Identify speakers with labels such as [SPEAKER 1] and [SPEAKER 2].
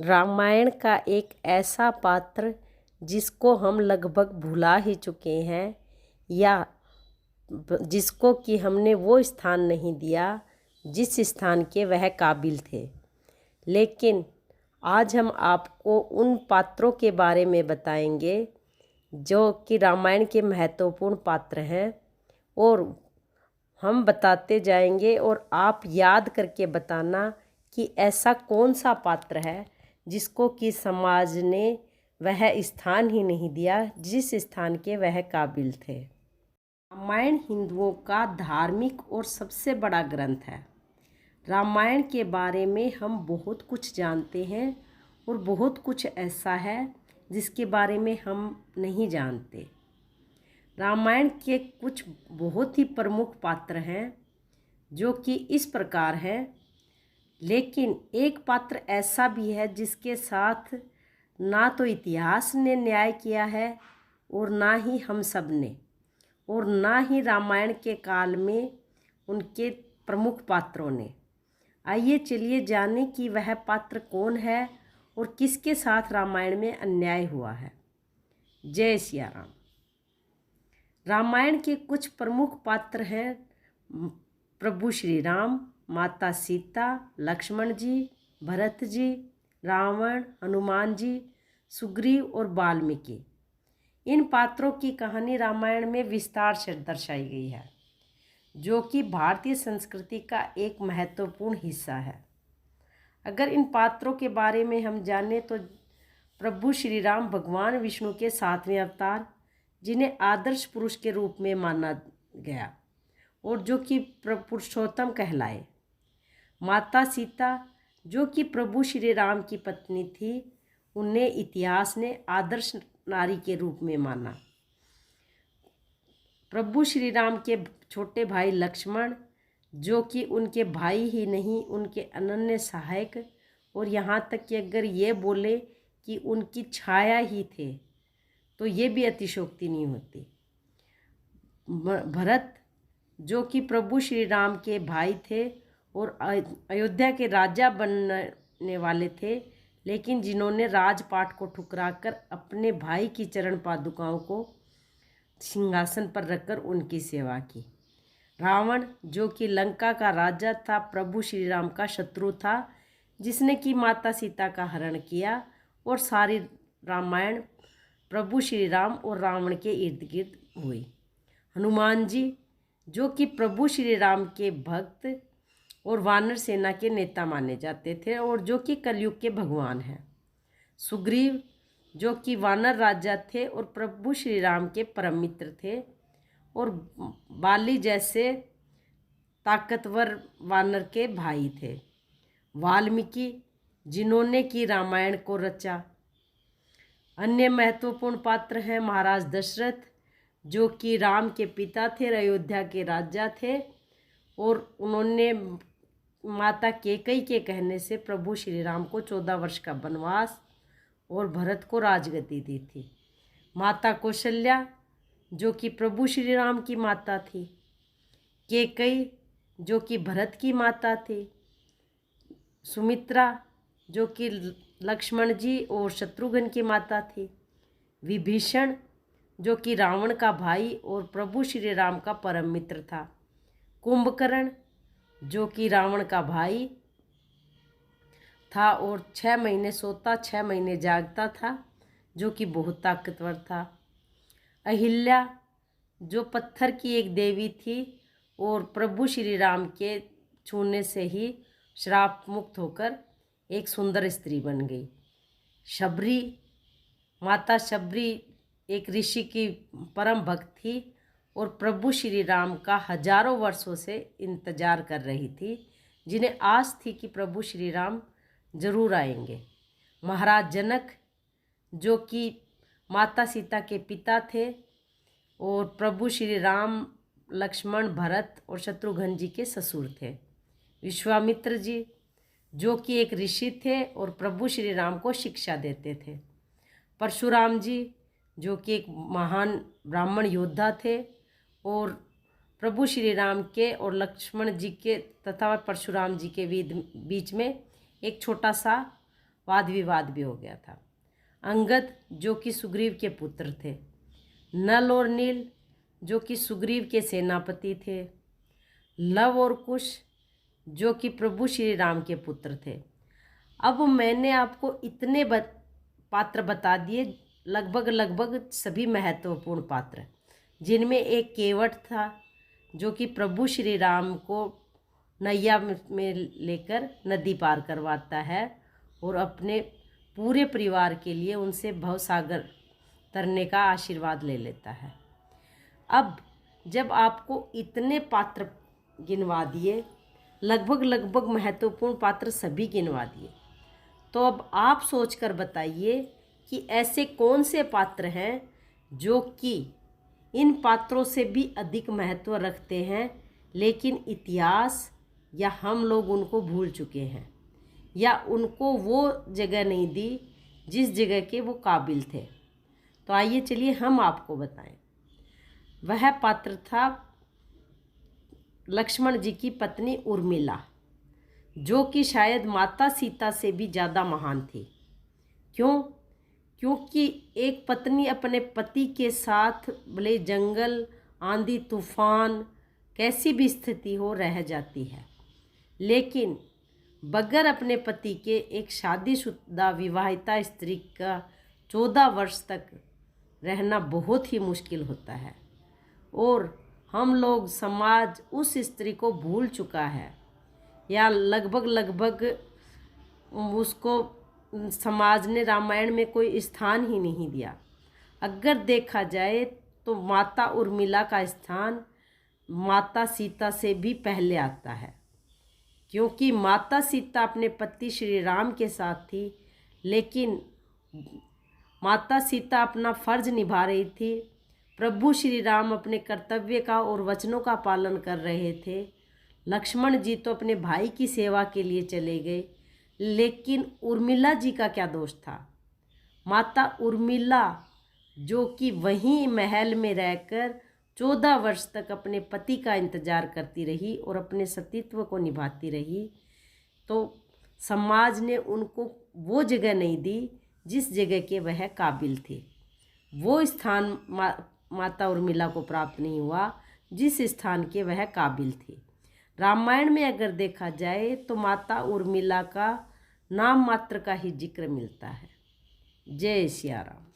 [SPEAKER 1] रामायण का एक ऐसा पात्र जिसको हम लगभग भुला ही चुके हैं या जिसको कि हमने वो स्थान नहीं दिया जिस स्थान के वह काबिल थे। लेकिन आज हम आपको उन पात्रों के बारे में बताएंगे जो कि रामायण के महत्वपूर्ण पात्र हैं, और हम बताते जाएंगे और आप याद करके बताना कि ऐसा कौन सा पात्र है जिसको कि समाज ने वह स्थान ही नहीं दिया जिस स्थान के वह काबिल थे। रामायण हिंदुओं का धार्मिक और सबसे बड़ा ग्रंथ है। रामायण के बारे में हम बहुत कुछ जानते हैं और बहुत कुछ ऐसा है जिसके बारे में हम नहीं जानते। रामायण के कुछ बहुत ही प्रमुख पात्र हैं जो कि इस प्रकार हैं, लेकिन एक पात्र ऐसा भी है जिसके साथ ना तो इतिहास ने न्याय किया है और ना ही हम सब ने, और ना ही रामायण के काल में उनके प्रमुख पात्रों ने। आइए चलिए जाने कि वह पात्र कौन है और किसके साथ रामायण में अन्याय हुआ है। जय सिया राम। रामायण के कुछ प्रमुख पात्र हैं प्रभु श्री राम, माता सीता, लक्ष्मण जी, भरत जी, रावण, हनुमान जी, सुग्रीव और वाल्मीकि। इन पात्रों की कहानी रामायण में विस्तार से दर्शाई गई है, जो कि भारतीय संस्कृति का एक महत्वपूर्ण हिस्सा है। अगर इन पात्रों के बारे में हम जानें तो प्रभु श्री राम भगवान विष्णु के 7वें अवतार, जिन्हें आदर्श पुरुष के रूप में माना गया और जो कि पुरुषोत्तम कहलाए। माता सीता, जो कि प्रभु श्री राम की पत्नी थी, उन्हें इतिहास ने आदर्श नारी के रूप में माना। प्रभु श्री राम के छोटे भाई लक्ष्मण, जो कि उनके भाई ही नहीं उनके अनन्य सहायक, और यहाँ तक कि अगर ये बोले कि उनकी छाया ही थे तो ये भी अतिशयोक्ति नहीं होती। भरत, जो कि प्रभु श्री राम के भाई थे और अयोध्या के राजा बनने वाले थे, लेकिन जिन्होंने राजपाट को ठुकराकर अपने भाई की चरण पादुकाओं को सिंहासन पर रखकर उनकी सेवा की। रावण, जो कि लंका का राजा था, प्रभु श्री राम का शत्रु था, जिसने कि माता सीता का हरण किया, और सारी रामायण प्रभु श्री राम और रावण के इर्द गिर्द हुई। हनुमान जी, जो कि प्रभु श्री राम के भक्त और वानर सेना के नेता माने जाते थे और जो कि कलयुग के भगवान हैं। सुग्रीव, जो कि वानर राजा थे और प्रभु श्री राम के परम मित्र थे और बाली जैसे ताकतवर वानर के भाई थे। वाल्मीकि, जिन्होंने कि रामायण को रचा। अन्य महत्वपूर्ण पात्र हैं महाराज दशरथ, जो कि राम के पिता थे, अयोध्या के राजा थे, और उन्होंने माता कैकेयी के कहने से प्रभु श्री राम को 14 वर्ष का वनवास और भरत को राजगद्दी दी थी। माता कौशल्या, जो कि प्रभु श्री राम की माता थी। कैकेयी, जो कि भरत की माता थी। सुमित्रा, जो कि लक्ष्मण जी और शत्रुघ्न की माता थी। विभीषण, जो कि रावण का भाई और प्रभु श्री राम का परम मित्र था। कुंभकर्ण, जो कि रावण का भाई था और 6 महीने सोता 6 महीने जागता था, जो कि बहुत ताकतवर था। अहिल्या, जो पत्थर की एक देवी थी और प्रभु श्री राम के छूने से ही श्राप मुक्त होकर एक सुंदर स्त्री बन गई। शबरी, माता शबरी एक ऋषि की परम भक्त थी और प्रभु श्री राम का हजारों वर्षों से इंतजार कर रही थी, जिन्हें आस थी कि प्रभु श्री राम जरूर आएंगे। महाराज जनक, जो कि माता सीता के पिता थे और प्रभु श्री राम, लक्ष्मण, भरत और शत्रुघ्न जी के ससुर थे। विश्वामित्र जी, जो कि एक ऋषि थे और प्रभु श्री राम को शिक्षा देते थे। परशुराम जी, जो कि एक महान ब्राह्मण योद्धा थे और प्रभु श्री राम के और लक्ष्मण जी के तथा परशुराम जी के बीच में एक छोटा सा वाद विवाद भी हो गया था। अंगद जो कि सुग्रीव के पुत्र थे, नल और नील जो कि सुग्रीव के सेनापति थे, लव और कुश जो कि प्रभु श्री राम के पुत्र थे। अब मैंने आपको इतने पात्र बता दिए, लगभग सभी महत्वपूर्ण पात्र, जिनमें एक केवट था जो कि प्रभु श्री राम को नैया में लेकर नदी पार करवाता है और अपने पूरे परिवार के लिए उनसे भवसागर तरने का आशीर्वाद ले लेता है। अब जब आपको इतने पात्र गिनवा दिए, लगभग महत्वपूर्ण पात्र सभी गिनवा दिए, तो अब आप सोचकर बताइए कि ऐसे कौन से पात्र हैं जो कि इन पात्रों से भी अधिक महत्व रखते हैं, लेकिन इतिहास या हम लोग उनको भूल चुके हैं या उनको वो जगह नहीं दी जिस जगह के वो काबिल थे। तो आइए चलिए हम आपको बताएं। वह पात्र था लक्ष्मण जी की पत्नी उर्मिला, जो कि शायद माता सीता से भी ज़्यादा महान थी। क्यों? क्योंकि एक पत्नी अपने पति के साथ भले जंगल, आंधी तूफान, कैसी भी स्थिति हो रह जाती है, लेकिन बगैर अपने पति के एक शादीशुदा विवाहिता स्त्री का 14 वर्ष तक रहना बहुत ही मुश्किल होता है। और हम लोग, समाज उस स्त्री को भूल चुका है या लगभग उसको समाज ने रामायण में कोई स्थान ही नहीं दिया। अगर देखा जाए तो माता उर्मिला का स्थान माता सीता से भी पहले आता है, क्योंकि माता सीता अपने पति श्री राम के साथ थी, लेकिन माता सीता अपना फर्ज निभा रही थी, प्रभु श्री राम अपने कर्तव्य का और वचनों का पालन कर रहे थे। लक्ष्मण जी तो अपने भाई की सेवा के लिए चले गए, लेकिन उर्मिला जी का क्या दोष था? माता उर्मिला जो कि वहीं महल में रहकर 14 वर्ष तक अपने पति का इंतजार करती रही और अपने सतीत्व को निभाती रही, तो समाज ने उनको वो जगह नहीं दी जिस जगह के वह काबिल थे। वो स्थान माता उर्मिला को प्राप्त नहीं हुआ जिस स्थान के वह काबिल थे। रामायण में अगर देखा जाए तो माता उर्मिला का नाम मात्र का ही जिक्र मिलता है। जय सिया राम।